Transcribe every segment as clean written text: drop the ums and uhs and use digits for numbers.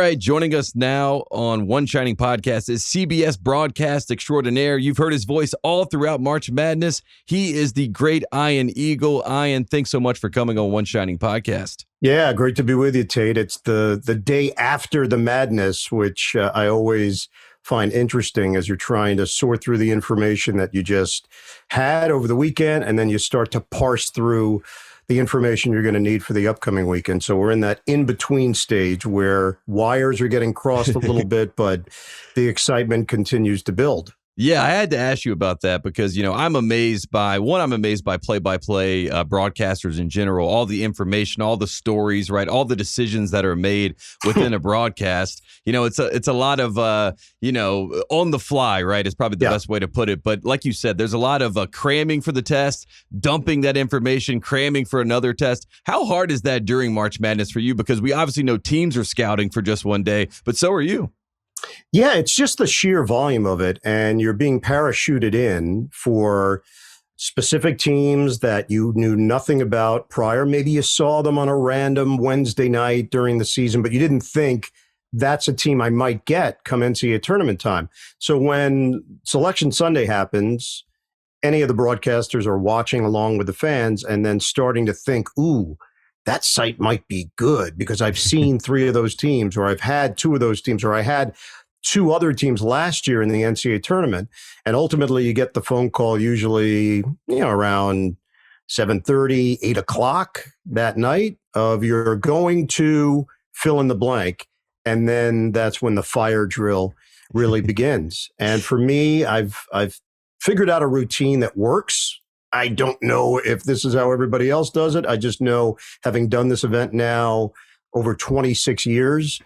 right, joining us now on One Shining Podcast is CBS broadcast extraordinaire. You've heard his voice all throughout March Madness. He is the great Ian Eagle. Ian, thanks so much for coming on One Shining Podcast. Yeah, great to be with you, Tate. It's the day after the madness, which I always find interesting as you're trying to sort through the information that you just had over the weekend, and then you start to parse through the information you're going to need for the upcoming weekend. So we're in that in-between stage where wires are getting crossed a little bit, but the excitement continues to build. Yeah, I had to ask you about that because, I'm amazed by play-by-play broadcasters in general, all the information, all the stories, right? All the decisions that are made within a broadcast. It's a lot of, on the fly, right? Is probably the best way to put it. But like you said, there's a lot of cramming for the test, dumping that information, cramming for another test. How hard is that during March Madness for you? Because we obviously know teams are scouting for just one day, but so are you. Yeah, it's just the sheer volume of it. And you're being parachuted in for specific teams that you knew nothing about prior. Maybe you saw them on a random Wednesday night during the season, but you didn't think that's a team I might get come NCAA tournament time. So when Selection Sunday happens, any of the broadcasters are watching along with the fans and then starting to think, ooh, that site might be good because I've seen three of those teams, or I've had two of those teams, or I had two other teams last year in the NCAA tournament. And ultimately you get the phone call usually, around 7:30, 8 o'clock that night of you're going to fill in the blank. And then that's when the fire drill really begins. And for me, I've figured out a routine that works. I don't know if this is how everybody else does it. I just know, having done this event now over 26 years,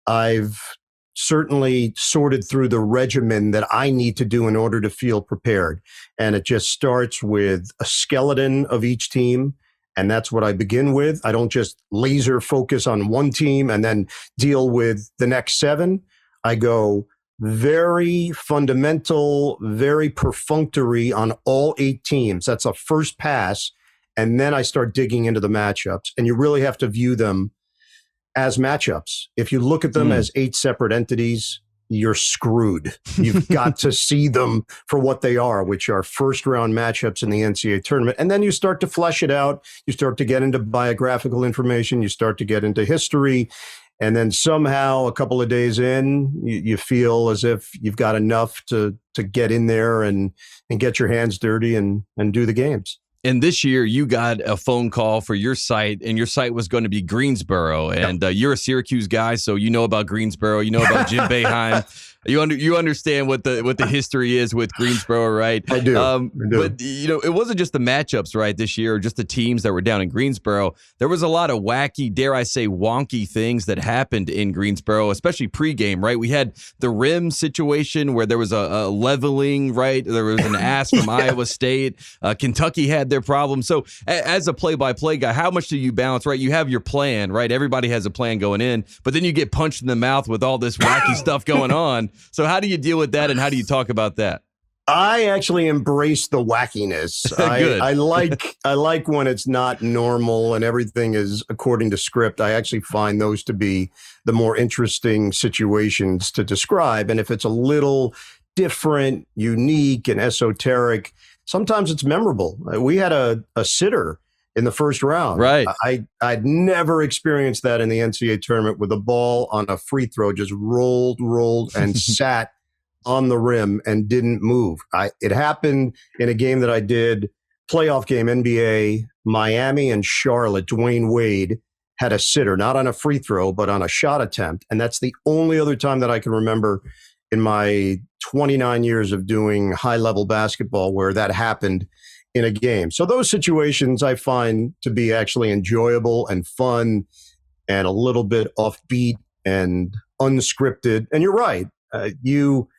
I've certainly sorted through the regimen that I need to do in order to feel prepared. And it just starts with a skeleton of each team. And that's what I begin with. I don't just laser focus on one team and then deal with the next seven. I go very fundamental, very perfunctory on all 8 teams. That's a first pass. And then I start digging into the matchups. And you really have to view them as matchups. If you look at them as 8 separate entities, you're screwed. You've got to see them for what they are, which are first round matchups in the NCAA tournament. And then you start to flesh it out. You start to get into biographical information. You start to get into history. And then somehow a couple of days in, you feel as if you've got enough to get in there and get your hands dirty and do the games. And this year, you got a phone call for your site, and your site was going to be Greensboro. And you're a Syracuse guy, so you know about Greensboro. You know about Jim Boeheim. You understand what the history is with Greensboro, right? I do. But it wasn't just the matchups, right, this year, or just the teams that were down in Greensboro. There was a lot of wacky, dare I say, wonky things that happened in Greensboro, especially pregame, right? We had the rim situation where there was a leveling, right? There was an ass from Iowa State. Kentucky had their problem. So as a play-by-play guy, how much do you balance, right? You have your plan, right? Everybody has a plan going in, but then you get punched in the mouth with all this wacky stuff going on. So how do you deal with that, and how do you talk about that? I actually embrace the wackiness. I like when it's not normal and everything is according to script. I actually find those to be the more interesting situations to describe. And if it's a little different, unique, and esoteric, sometimes it's memorable. We had a sitter in the first round. Right. I'd never experienced that in the NCAA tournament, with the ball on a free throw just rolled and sat on the rim and didn't move. It happened in a game that I did, playoff game, NBA, Miami and Charlotte. Dwayne Wade had a sitter, not on a free throw, but on a shot attempt. And that's the only other time that I can remember in my 29 years of doing high-level basketball where that happened in a game. So those situations I find to be actually enjoyable and fun and a little bit offbeat and unscripted. And you're right. You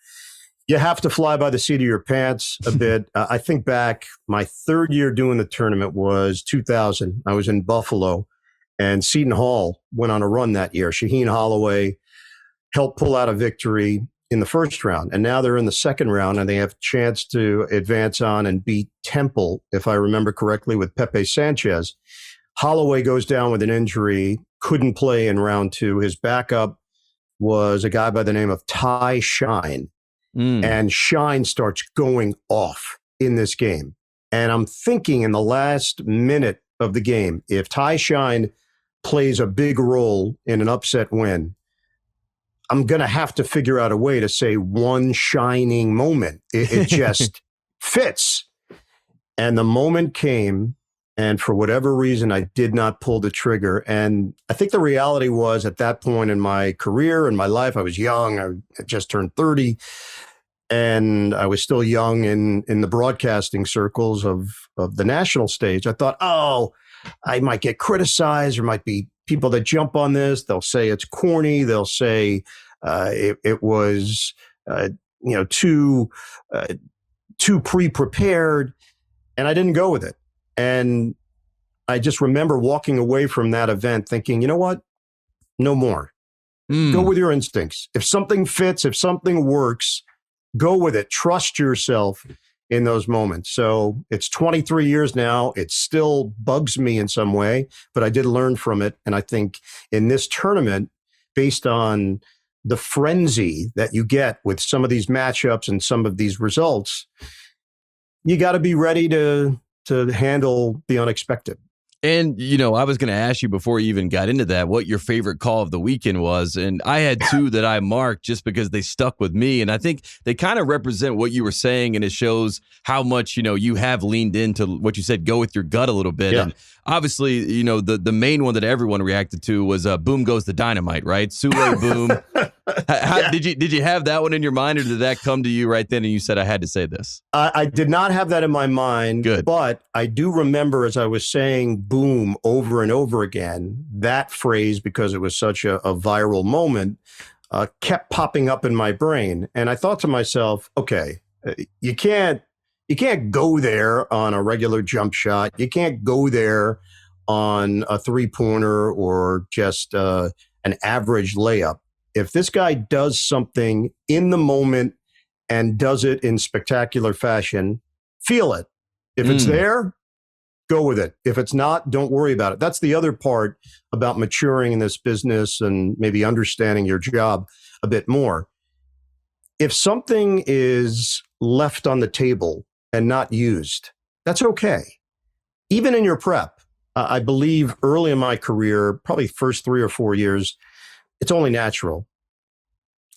have to fly by the seat of your pants a bit. I think back, my third year doing the tournament was 2000. I was in Buffalo, and Seton Hall went on a run that year. Shaheen Holloway helped pull out a victory in the first round. And now they're in the second round, and they have a chance to advance on and beat Temple, if I remember correctly, with Pepe Sanchez. Holloway goes down with an injury, couldn't play in round 2. His backup was a guy by the name of Ty Shine. And Shine starts going off in this game. And I'm thinking in the last minute of the game, if Ty Shine plays a big role in an upset win, I'm going to have to figure out a way to say one shining moment. It just fits. And the moment came, and for whatever reason, I did not pull the trigger. And I think the reality was at that point in my career and my life, I was young. I had just turned 30. And I was still young in the broadcasting circles of the national stage. I thought, oh, I might get criticized. There might be people that jump on this. They'll say it's corny. They'll say it was too pre-prepared. And I didn't go with it. And I just remember walking away from that event thinking, you know what? No more. Go with your instincts. If something fits, if something works, go with it. Trust yourself in those moments. So it's 23 years now. It still bugs me in some way, but I did learn from it. And I think in this tournament, based on the frenzy that you get with some of these matchups and some of these results, you got to be ready to handle the unexpected. And, I was going to ask you before you even got into that, what your favorite call of the weekend was. And I had two that I marked just because they stuck with me. And I think they kind of represent what you were saying. And it shows how much, you have leaned into what you said, go with your gut a little bit. Yeah. And obviously, the main one that everyone reacted to was Boom Goes the Dynamite, right? Sule Boom. Did you have that one in your mind, or did that come to you right then and you said, I had to say this? I did not have that in my mind. Good. But I do remember, as I was saying boom over and over again, that phrase, because it was such a viral moment, kept popping up in my brain. And I thought to myself, okay, you can't go there on a regular jump shot. You can't go there on a three-pointer or just an average layup. If this guy does something in the moment and does it in spectacular fashion, feel it. If it's there, go with it. If it's not, don't worry about it. That's the other part about maturing in this business and maybe understanding your job a bit more. If something is left on the table and not used, that's okay. Even in your prep, I believe early in my career, probably first 3 or 4 years, it's only natural.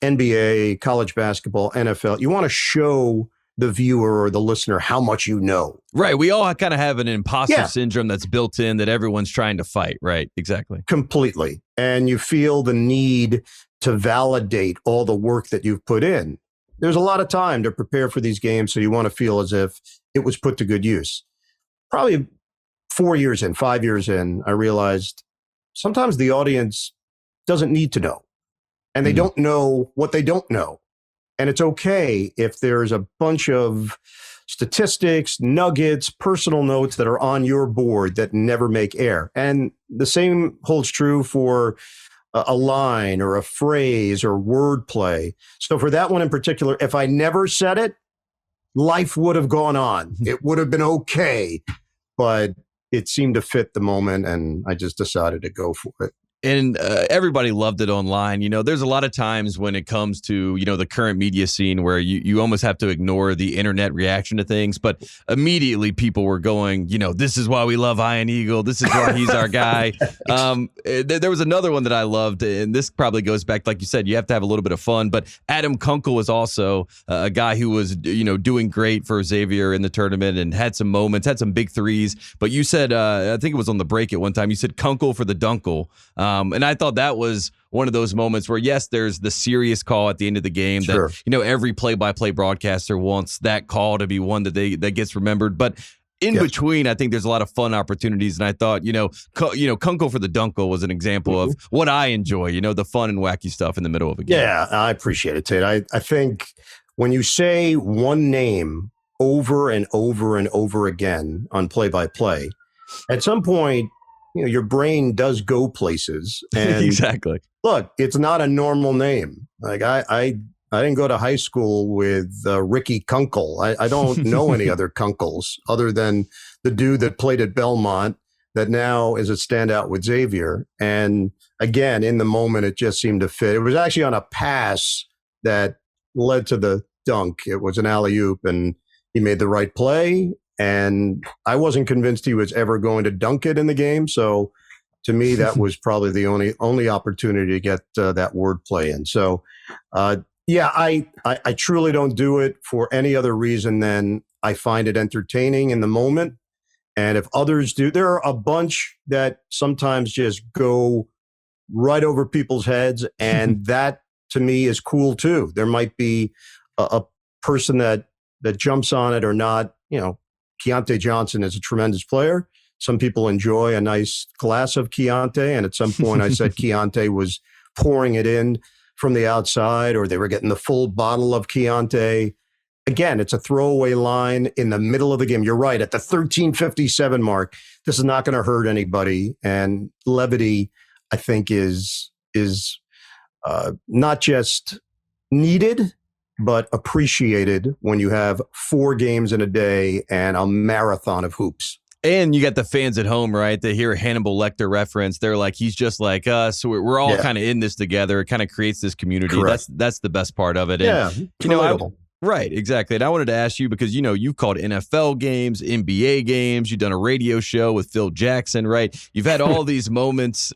NBA, college basketball, NFL, you want to show the viewer or the listener how much you know. Right. We all kind of have an imposter syndrome that's built in that everyone's trying to fight. Right. Exactly. Completely. And you feel the need to validate all the work that you've put in. There's a lot of time to prepare for these games, so you want to feel as if it was put to good use. Probably 4 years in, 5 years in, I realized sometimes the audience doesn't need to know. And they don't know what they don't know. And it's okay if there's a bunch of statistics, nuggets, personal notes that are on your board that never make air. And the same holds true for a line or a phrase or wordplay. So for that one in particular, if I never said it, life would have gone on. It would have been okay. But it seemed to fit the moment, and I just decided to go for it. And everybody loved it online. There's a lot of times when it comes to, the current media scene where you almost have to ignore the internet reaction to things. But immediately people were going, this is why we love Ian Eagle. This is why he's our guy. There was another one that I loved, and this probably goes back, like you said, you have to have a little bit of fun. But Adam Kunkel was also a guy who was, doing great for Xavier in the tournament and had some moments, had some big threes. But you said, I think it was on the break at one time, you said Kunkel for the Dunkel. And I thought that was one of those moments where, yes, there's the serious call at the end of the game that, every play-by-play broadcaster wants that call to be one that gets remembered. But in between, I think there's a lot of fun opportunities. And I thought, Kunkel for the Dunkel was an example of what I enjoy, the fun and wacky stuff in the middle of a game. Yeah, I appreciate it, Tate. I think when you say one name over and over and over again on play-by-play, at some point, your brain does go places. And exactly. Look, it's not a normal name. Like I didn't go to high school with Ricky Kunkel. I don't know any other Kunkels other than the dude that played at Belmont, that now is a standout with Xavier. And again, in the moment, it just seemed to fit. It was actually on a pass that led to the dunk. It was an alley-oop, and he made the right play. And I wasn't convinced he was ever going to dunk it in the game. So to me, that was probably the only opportunity to get that wordplay in. So, yeah, I truly don't do it for any other reason than I find it entertaining in the moment. And if others do, there are a bunch that sometimes just go right over people's heads. And that to me is cool too. There might be a person that jumps on it or not. You know, Keontae Johnson is a tremendous player. Some people enjoy a nice glass of Keontae. And at some point I said Keontae was pouring it in from the outside, or they were getting the full bottle of Keontae. Again, it's a throwaway line in the middle of the game. You're right. At the 13:57 mark, this is not going to hurt anybody. And levity, I think, is not just needed, but appreciated when you have 4 games in a day and a marathon of hoops. And you got the fans at home, right? They hear a Hannibal Lecter reference. They're like, he's just like us. We're all kind of in this together. It kind of creates this community. Correct. That's the best part of it. Yeah, and, right, exactly. And I wanted to ask you because, you've called NFL games, NBA games. You've done a radio show with Phil Jackson, right? You've had all these moments,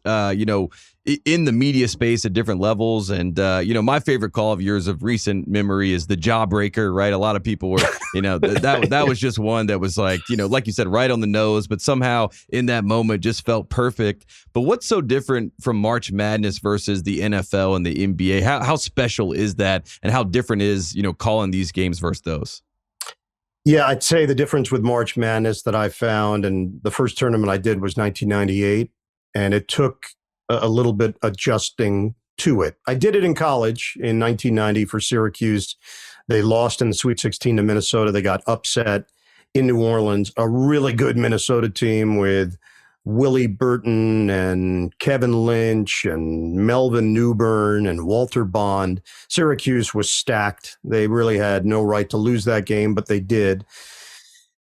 in the media space at different levels. And, my favorite call of yours of recent memory is the Jawbreaker, right? A lot of people were, that was just one that was like, like you said, right on the nose, but somehow in that moment just felt perfect. But what's so different from March Madness versus the NFL and the NBA? How special is that? And how different is, calling these games versus those? Yeah, I'd say the difference with March Madness that I found, and the first tournament I did was 1998, and it took a little bit adjusting to it. I did it in college in 1990 for Syracuse. They lost in the Sweet 16 to Minnesota. They got upset in New Orleans, a really good Minnesota team with Willie Burton and Kevin Lynch and Melvin Newbern and Walter Bond. Syracuse was stacked. They really had no right to lose that game, but they did.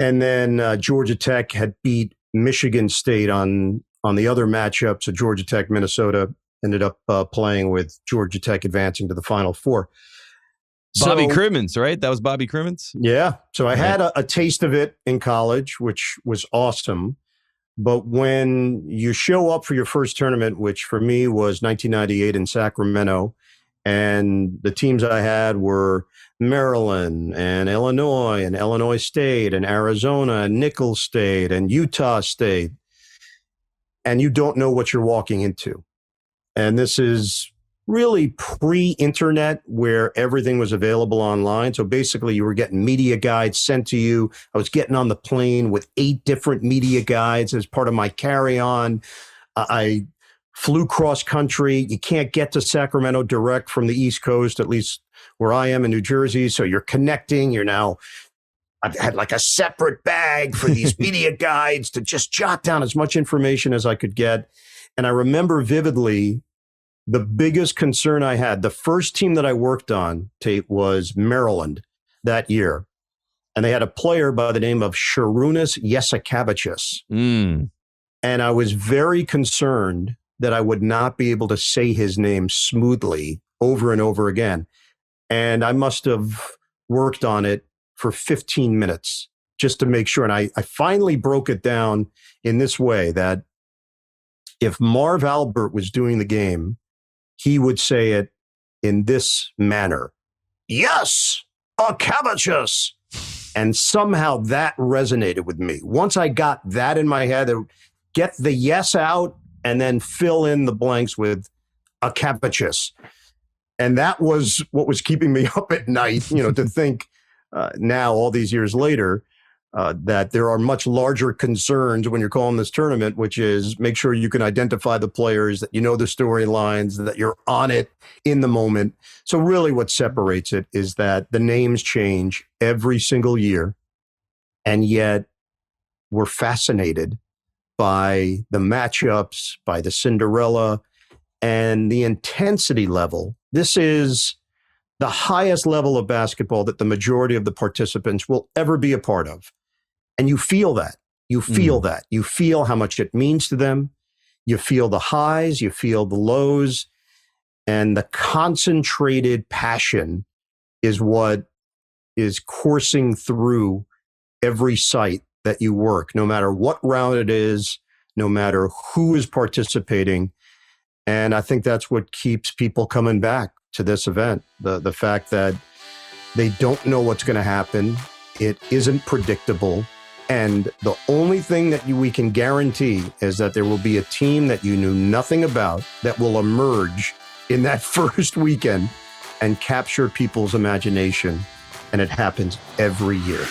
And then Georgia Tech had beat Michigan State on the other matchup. So Georgia Tech, Minnesota ended up playing with Georgia Tech advancing to the Final Four. Bobby Crimmins, right? That was Bobby Crimmins? Yeah. So I had a taste of it in college, which was awesome. But when you show up for your first tournament, which for me was 1998 in Sacramento, and the teams I had were Maryland and Illinois State and Arizona and Nicholls State and Utah State, and you don't know what you're walking into. And this is really pre-internet where everything was available online. So basically you were getting media guides sent to you. I was getting on the plane with 8 different media guides as part of my carry-on. I flew cross country. You can't get to Sacramento direct from the East Coast, at least where I am in New Jersey. So you're connecting. I've had like a separate bag for these media guides to just jot down as much information as I could get. And I remember vividly the biggest concern I had, the first team that I worked on, Tate, was Maryland that year. And they had a player by the name of Sharunas Yesikavicius. And I was very concerned that I would not be able to say his name smoothly over and over again. And I must have worked on it for 15 minutes just to make sure. And I finally broke it down in this way, that if Marv Albert was doing the game, he would say it in this manner: yes, Akavicius. And somehow that resonated with me. Once I got that in my head, get the yes out and then fill in the blanks with Akavicius. And that was what was keeping me up at night, to think now, all these years later, that there are much larger concerns when you're calling this tournament, which is make sure you can identify the players, that you know the storylines, that you're on it in the moment. So really what separates it is that the names change every single year, and yet we're fascinated by the matchups, by the Cinderella, and the intensity level. This is the highest level of basketball that the majority of the participants will ever be a part of. And you feel that. You feel that. You feel how much it means to them. You feel the highs, you feel the lows, and the concentrated passion is what is coursing through every site that you work, no matter what round it is, no matter who is participating. And I think that's what keeps people coming back to this event. The fact that they don't know what's going to happen. It isn't predictable. And the only thing that we can guarantee is that there will be a team that you knew nothing about that will emerge in that first weekend and capture people's imagination. And it happens every year.